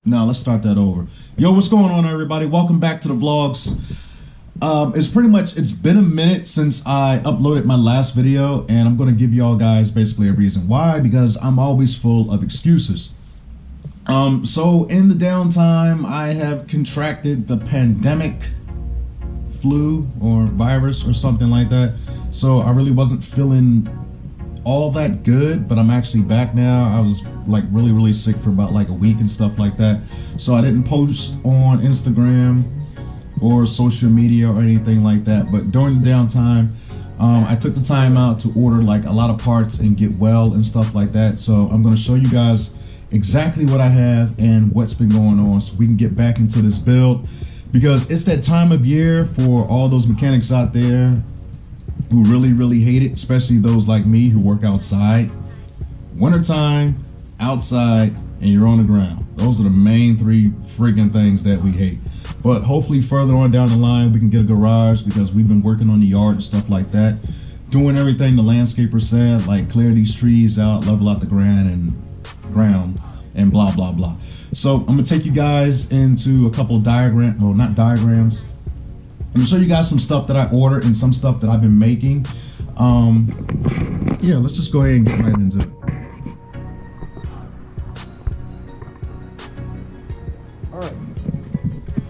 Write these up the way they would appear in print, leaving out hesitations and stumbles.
No, let's start that over. Yo, what's going on, everybody? Welcome back to the vlogs. It's been a minute since I uploaded my last video, and I'm going to give y'all guys basically a reason why, because I'm always full of excuses. So in the downtime, I have contracted the pandemic flu or virus or something like that. So I really wasn't feeling all that good, but I'm actually back now. I was like really sick for about like a week and stuff like that. So I didn't post on Instagram or social media or anything like that. But during the downtime, I took the time out to order like a lot of parts and get well and stuff like that. So I'm going to show you guys exactly what I have and what's been going on so we can get back into this build, because it's that time of year for all those mechanics out there who really hate it, especially those like me who work outside. Wintertime, outside, and you're on the ground. Those are the main three freaking things that we hate. But hopefully further on down the line we can get a garage, because we've been working on the yard and stuff like that, doing everything the landscaper said, like clear these trees out, level out the ground and blah blah. So I'm gonna take you guys into a couple of diagrams. Well, not diagrams. I'm gonna show you guys some stuff that I ordered and some stuff that I've been making. Yeah, let's just go ahead and get right into it. All right.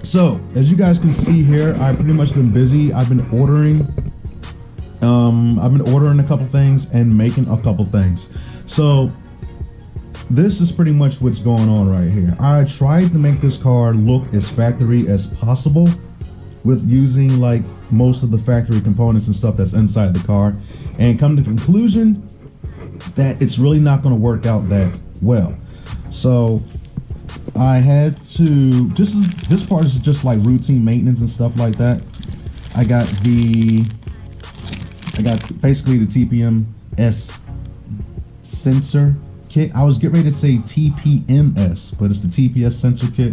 So as you guys can see here, I've pretty much been busy. I've been ordering a couple things and making a couple things. So this is pretty much what's going on right here. I tried to make this car look as factory as possible with using like most of the factory components and stuff that's inside the car, and come to the conclusion that it's really not going to work out that well. So I had to, this part is just like routine maintenance and stuff like that. I got basically the TPMS sensor kit. I was getting ready to say TPMS, but it's the TPS sensor kit.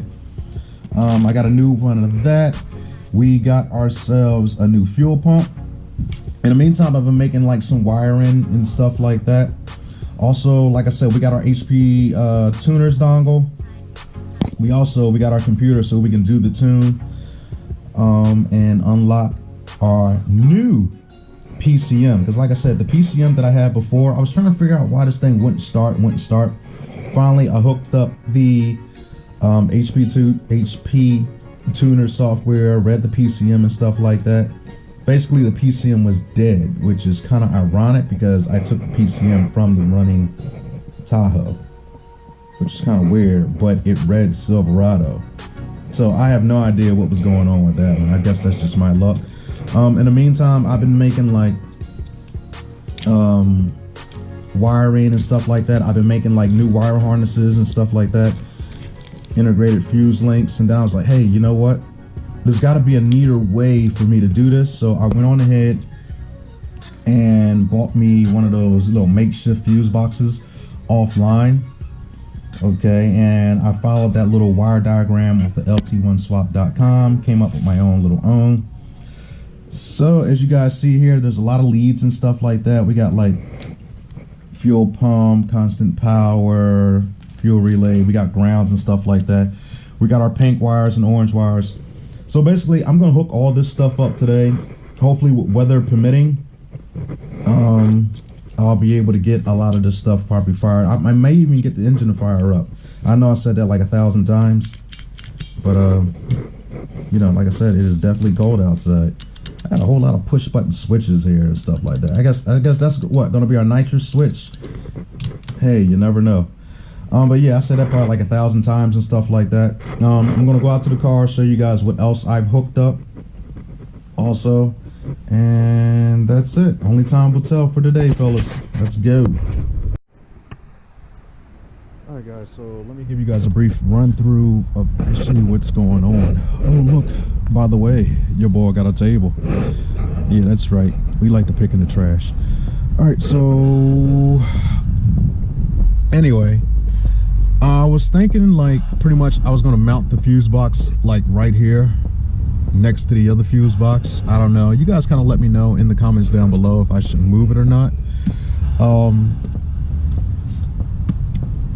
I got a new one of that. We got ourselves a new fuel pump. In the meantime, I've been making like some wiring and stuff like that. Also, like I said, we got our HP tuners dongle. We got our computer so we can do the tune and unlock our new PCM, because like I said, the PCM that I had before, I was trying to figure out why this thing wouldn't start. Finally, I hooked up the HP tuner software, read the PCM and stuff like that. Basically the PCM was dead, which is kind of ironic because I took the PCM from the running Tahoe, which is kind of weird, but it read Silverado. So I have no idea what was going on with that one. I guess that's just my luck. In the meantime, I've been making like wiring and stuff like that. I've been making like new wire harnesses and stuff like that, integrated fuse links, and then I was like, hey, you know what, there's got to be a neater way for me to do this. So I went on ahead and bought me one of those little makeshift fuse boxes offline. Okay, and I followed that little wire diagram off the lt1swap.com, came up with my own little own. So as you guys see here, there's a lot of leads and stuff like that. We got like fuel pump, constant power, fuel relay. We got grounds and stuff like that. We got our pink wires and orange wires. So basically, I'm gonna hook all this stuff up today. Hopefully, with weather permitting, I'll be able to get a lot of this stuff properly fired. I may even get the engine to fire up. I know I said that like 1,000 times, but you know, like I said, it is definitely cold outside. I got a whole lot of push button switches here and stuff like that. I guess that's what gonna be our nitrous switch. Hey, you never know. But yeah, I said that part like 1,000 times and stuff like that. I'm gonna go out to the car, show you guys what else I've hooked up also, and that's it. Only time will tell for today, fellas. Let's go. All right, guys, so let me give you guys a brief run through of actually what's going on. Oh, look, by the way, your boy got a table. Yeah, that's right. We like to pick in the trash. All right, so anyway, I was thinking like pretty much I was going to mount the fuse box like right here next to the other fuse box. I don't know. You guys kind of let me know in the comments down below if I should move it or not.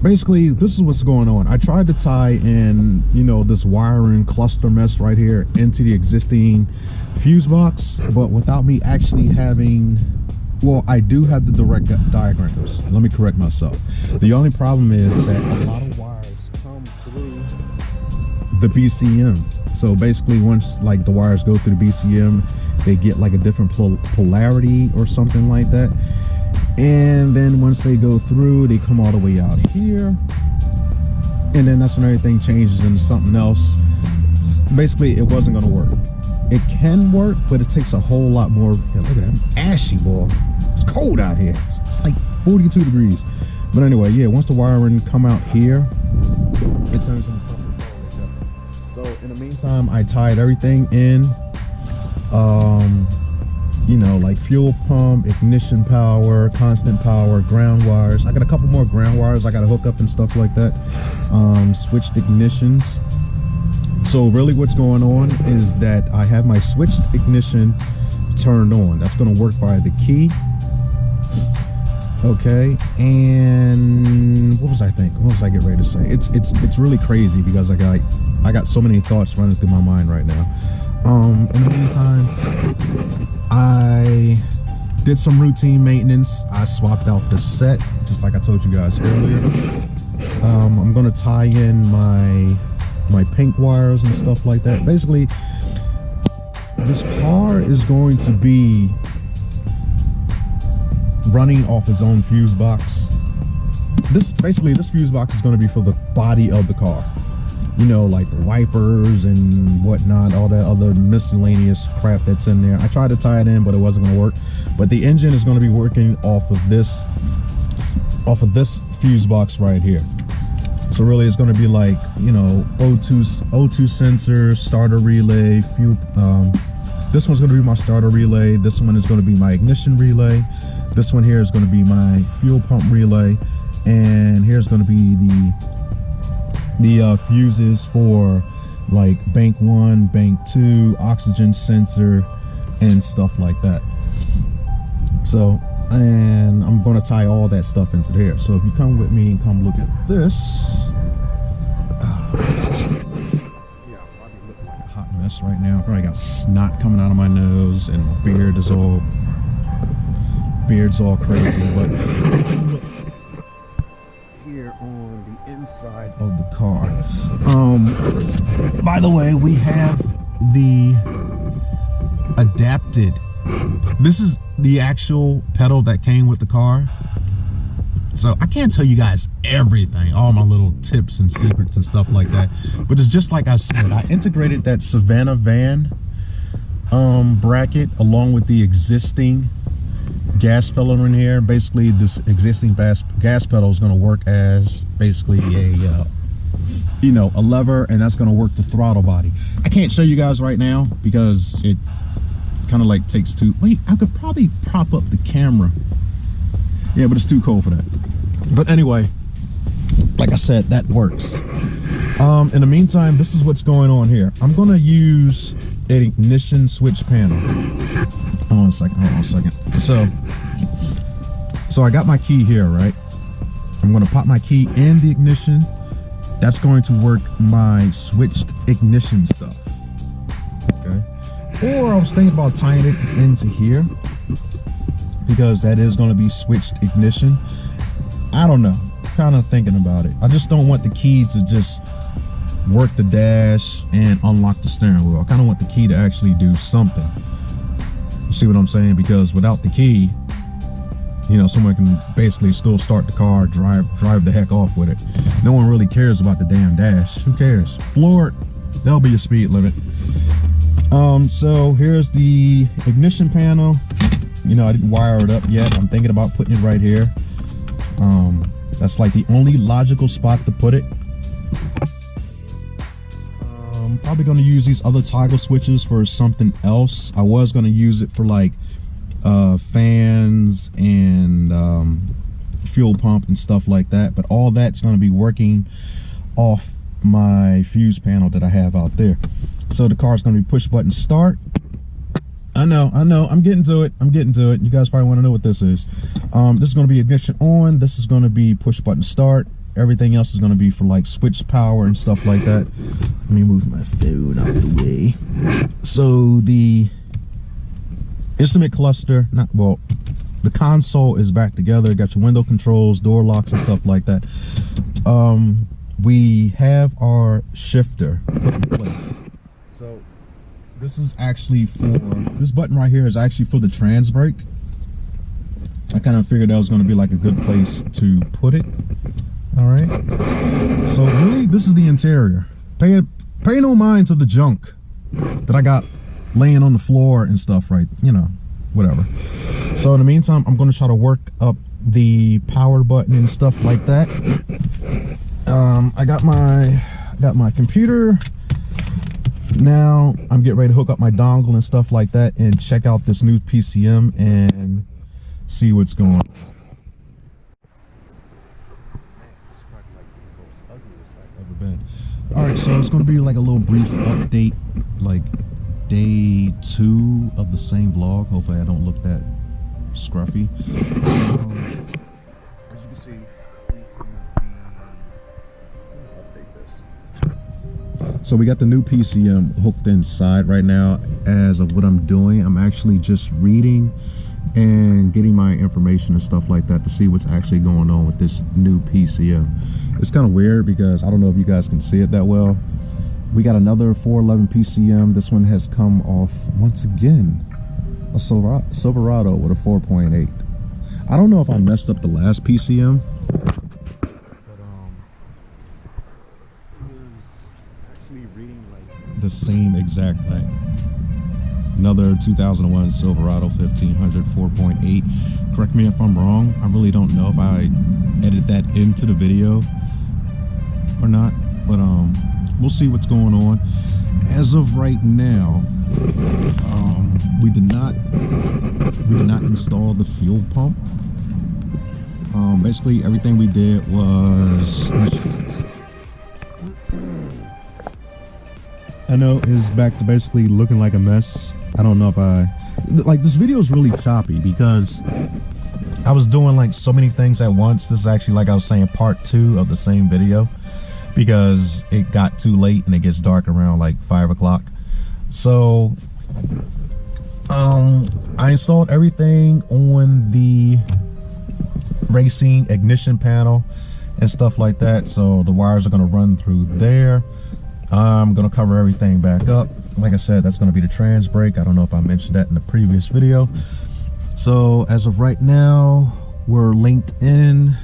basically this is what's going on. I tried to tie in, you know, this wiring cluster mess right here into the existing fuse box, but without me actually having, well, I do have the direct diagrams. Let me correct myself. The only problem is that a lot of wires come through the BCM. So basically, once like the wires go through the BCM, they get like a different polarity or something like that. And then once they go through, they come all the way out here. And then that's when everything changes into something else. Basically, it wasn't going to work. It can work, but it takes a whole lot more. Yeah, look at that, I'm ashy, boy. It's cold out here. It's like 42 degrees. But anyway, yeah, once the wiring come out here, it turns into something totally different. So in the meantime, I tied everything in. You know, like fuel pump, ignition power, constant power, ground wires. I got a couple more ground wires I got to hook up and stuff like that. Switched ignitions. So really what's going on is that I have my switched ignition turned on. That's going to work by the key. Okay, and what was I thinking? What was I getting ready to say? It's really crazy because I got so many thoughts running through my mind right now. In the meantime, I did some routine maintenance. I swapped out the set, just like I told you guys earlier. I'm gonna tie in my pink wires and stuff like that. Basically, this car is going to be running off its own fuse box. This fuse box is going to be for the body of the car. You know, like the wipers and whatnot, all that other miscellaneous crap that's in there. I tried to tie it in, but it wasn't going to work. But the engine is going to be working off of this fuse box right here. So really, it's going to be like, you know, O2 sensor, starter relay, fuel. This one's going to be my starter relay. This one is going to be my ignition relay. This one here is going to be my fuel pump relay, and here's going to be the fuses for like bank 1, bank 2, oxygen sensor, and stuff like that. So, and I'm going to tie all that stuff into there. So if you come with me and come look at this, yeah, I probably look like a hot mess right now. Probably got snot coming out of my nose, and my beard's all crazy. But take a look here on the inside of the car. By the way, we have the adapted. This is the actual pedal that came with the car. So I can't tell you guys everything, all my little tips and secrets and stuff like that. But it's just like I said, I integrated that Savannah van bracket along with the existing gas pedal in here. Basically, this existing gas pedal is going to work as basically a you know, a lever, and that's going to work the throttle body. I can't show you guys right now because it kind of like takes too. Wait, I could probably prop up the camera. Yeah, but it's too cold for that. But anyway, like I said, that works. In the meantime, this is what's going on here. I'm going to use an ignition switch panel. Hold on a second. So I got my key here, right? I'm going to pop my key in the ignition. That's going to work my switched ignition stuff. Okay. Or I was thinking about tying it into here, because that is going to be switched ignition. I don't know. Kind of thinking about it. I just don't want the key to just work the dash and unlock the steering wheel. I kind of want the key to actually do something. You see what I'm saying? Because without the key, you know, someone can basically still start the car, drive the heck off with it. No one really cares about the damn dash. Who cares? Floor it, that'll be your speed limit. So here's the ignition panel. You know, I didn't wire it up yet. I'm thinking about putting it right here. That's like the only logical spot to put it. I'm probably going to use these other toggle switches for something else. I was going to use it for like fans and fuel pump and stuff like that, but all that's going to be working off my fuse panel that I have out there. So the car is going to be push button start. I know, I'm getting to it. You guys probably want to know what this is. This is going to be ignition on. This is going to be push button start. Everything else is going to be for like switch power and stuff like that. Let me move my phone out of the way. So the instrument cluster, the console is back together. Got your window controls, door locks and stuff like that. We have our shifter put in place. So this is actually this button right here is actually for the trans brake. I kind of figured that was going to be like a good place to put it. All right. So really, this is the interior. Pay no mind to the junk that I got laying on the floor and stuff, right? You know, whatever. So in the meantime, I'm going to try to work up the power button and stuff like that. I got my computer. Now I'm getting ready to hook up my dongle and stuff like that and check out this new PCM and see what's going on. This is probably like the most ugliest I've ever been. Alright, so it's going to be like a little brief update, like day 2 of the same vlog. Hopefully I don't look that scruffy. As you can see, so we got the new PCM hooked inside right now. As of what I'm doing, I'm actually just reading and getting my information and stuff like that to see what's actually going on with this new PCM. It's kind of weird because I don't know if you guys can see it that well. We got another 411 PCM. This one has come off once again, a Silverado with a 4.8. I don't know if I messed up the last PCM, but it was actually reading like the same exact thing. Another 2001 Silverado 1500 4.8. Correct me if I'm wrong. I really don't know if I edit that into the video or not, but we'll see what's going on. As of right now, we did not install the fuel pump. Basically everything we did was, I know it's back to basically looking like a mess. I don't know if this video is really choppy because I was doing like so many things at once. This is actually, like I was saying, part 2 of the same video because it got too late and it gets dark around like 5 o'clock. So I installed everything on the racing ignition panel and stuff like that. So the wires are going to run through there. I'm going to cover everything back up. Like I said, that's going to be the trans brake. I don't know if I mentioned that in the previous video. So as of right now, we're linked in.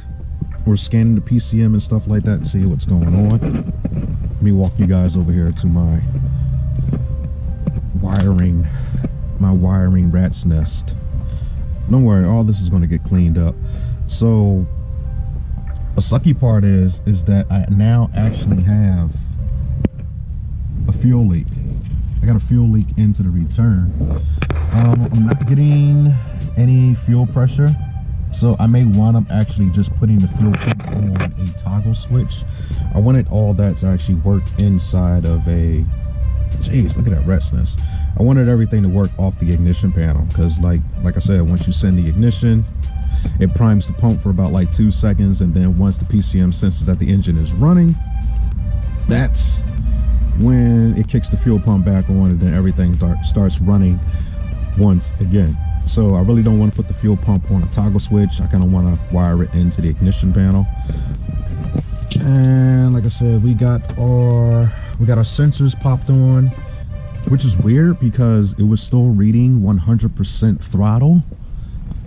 We're scanning the PCM and stuff like that and see what's going on. Let me walk you guys over here to my wiring rat's nest. Don't worry, all this is going to get cleaned up. So a sucky part is that I now actually have a fuel leak. I got a fuel leak into the return. I'm not getting any fuel pressure, so I may wind up actually just putting the fuel pump on a toggle switch. I wanted all that to actually work inside of a, jeez, look at that rat's nest. I wanted everything to work off the ignition panel because like I said, once you send the ignition, it primes the pump for about like 2 seconds, and then once the PCM senses that the engine is running, that's when it kicks the fuel pump back on, and then everything starts running once again. So I really don't want to put the fuel pump on a toggle switch. I kind of want to wire it into the ignition panel. And like I said, we got our sensors popped on, which is weird because it was still reading 100% throttle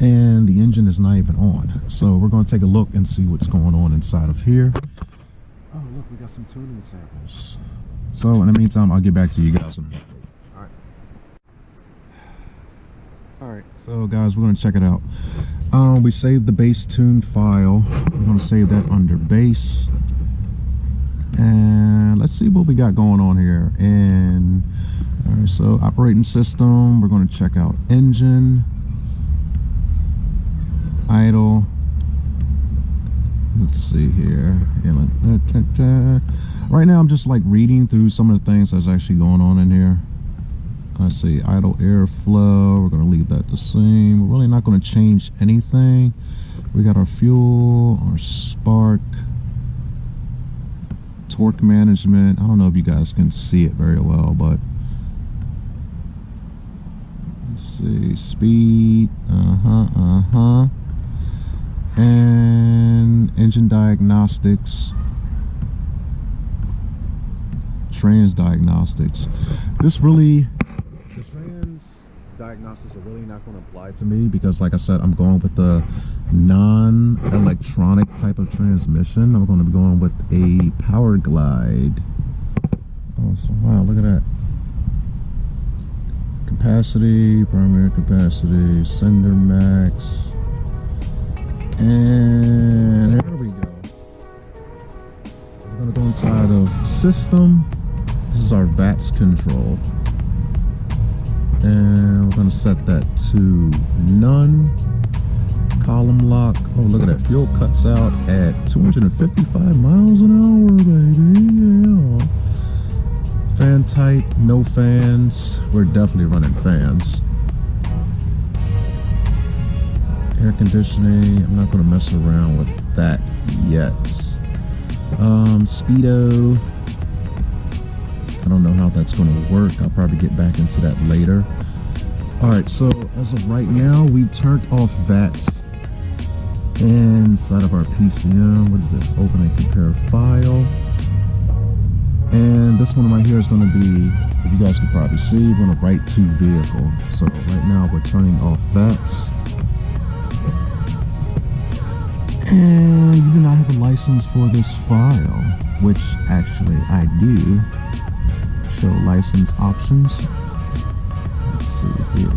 and the engine is not even on. So we're going to take a look and see what's going on inside of here. Oh look, we got some tuning samples. So in the meantime, I'll get back to you guys. Alright, so guys, we're going to check it out. We saved the bass tune file. We're going to save that under bass. And let's see what we got going on here. And alright, so operating system, we're going to check out engine, idle. Let's see here. Right now I'm just like reading through some of the things that's actually going on in here. I see idle airflow. We're going to leave that the same. We're really not going to change anything. We got our fuel, our spark. torque management. I don't know if you guys can see it very well, but let's see, speed, and engine diagnostics, trans diagnostics. The trans diagnostics are really not going to apply to me because, like I said, I'm going with the non-electronic type of transmission. I'm going to be going with a Power Glide. Oh, so wow, look at that. Capacity, primary capacity, sender max, and here we go. So we're going to go inside of system. This is our VATS control, and we're going to set that to none. Column lock. Oh, look at that. Fuel cuts out at 255 miles an hour, baby. Yeah. Fan type, no fans. We're definitely running fans. Air conditioning, I'm not going to mess around with that yet. Speedo, I don't know how that's going to work. I'll probably get back into that later. Alright, so as of right now, we turned off VATS inside of our PCM. What is this? Open and compare file. And this one right here is going to be, if you guys can probably see, we're going to write to vehicle. So right now we're turning off VATS. And you do not have a license for this file, which actually I do. Show license options. Let's see here.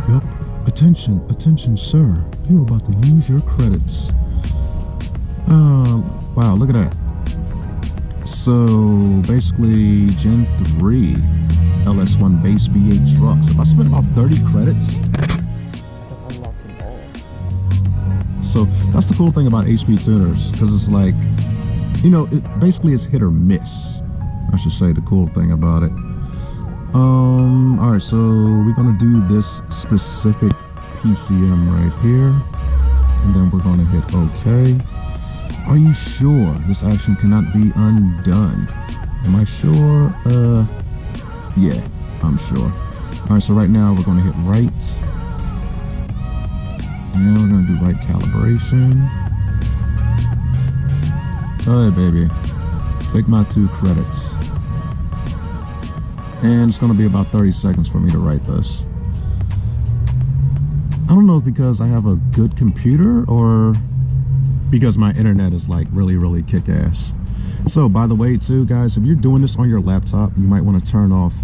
Yep. Attention, sir. You're about to use your credits. Wow, look at that. So basically Gen 3 LS1 base V8 trucks. If I spend about 30 credits, I can unlock them all. So that's the cool thing about HP tuners, because it's like, you know, it basically is hit or miss. I should say the cool thing about it. Alright, so we're gonna do this specific PCM right here, and then we're gonna hit OK. Are you sure this action cannot be undone? Am I sure? Yeah, I'm sure. Alright, so right now we're gonna hit right. And we're gonna do right calibration. Alright, baby. Take my 2 credits. And it's gonna be about 30 seconds for me to write this. I don't know if because I have a good computer or because my internet is like really kick-ass. So by the way too, guys, if you're doing this on your laptop, you might want to turn off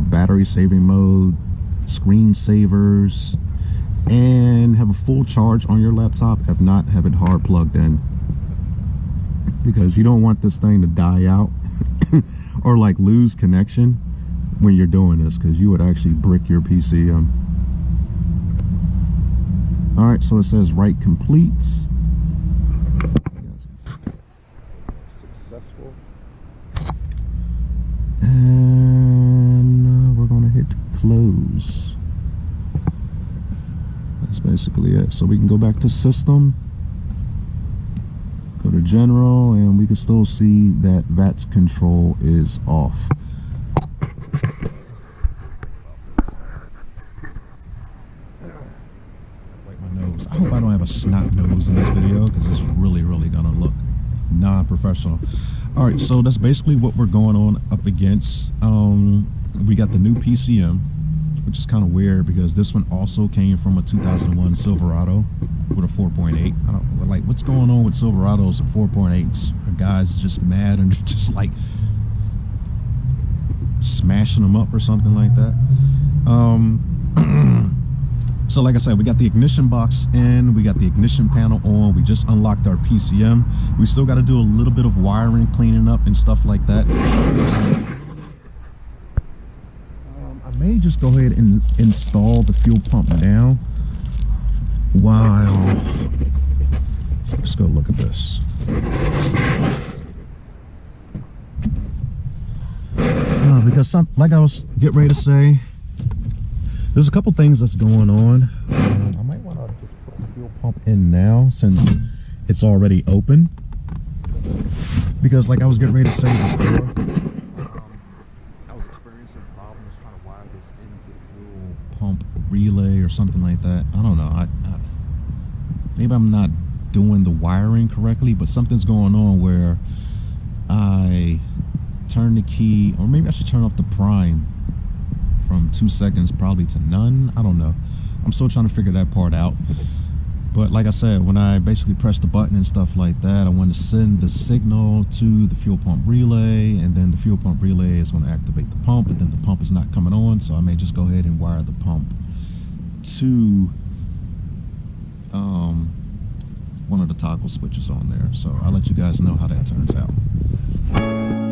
battery saving mode, screensavers, and have a full charge on your laptop. If not, have it hard plugged in, because you don't want this thing to die out or like lose connection when you're doing this, because you would actually brick your PC. Alright, so it says write complete. Successful. And we're going to hit close. That's basically it. So we can go back to system, go to general, and we can still see that VATS control is off. I hope I don't have a snot nose in this video, because it's really gonna look non-professional. All right, so that's basically what we're going on up against. We got the new PCM, which is kind of weird because this one also came from a 2001 Silverado with a 4.8. I don't like what's going on with Silverados and 4.8s. Guys just mad and just like smashing them up or something like that. So like I said, we got the ignition box in, we got the ignition panel on, we just unlocked our PCM. We still got to do a little bit of wiring, cleaning up and stuff like that. I may just go ahead and install the fuel pump now while, let's go look at this. Because like I was getting ready to say, there's a couple things that's going on. I might want to just put the fuel pump in now since it's already open, because like I was getting ready to say before, I was experiencing problems trying to wire this into the fuel pump relay or something like that. I don't know. Maybe I'm not doing the wiring correctly, but something's going on where I turn the key, or maybe I should turn off the prime from 2 seconds probably to none. I don't know. I'm still trying to figure that part out. But like I said, when I basically press the button and stuff like that, I want to send the signal to the fuel pump relay, and then the fuel pump relay is going to activate the pump, and then the pump is not coming on, so I may just go ahead and wire the pump to one of the toggle switches on there. So I'll let you guys know how that turns out.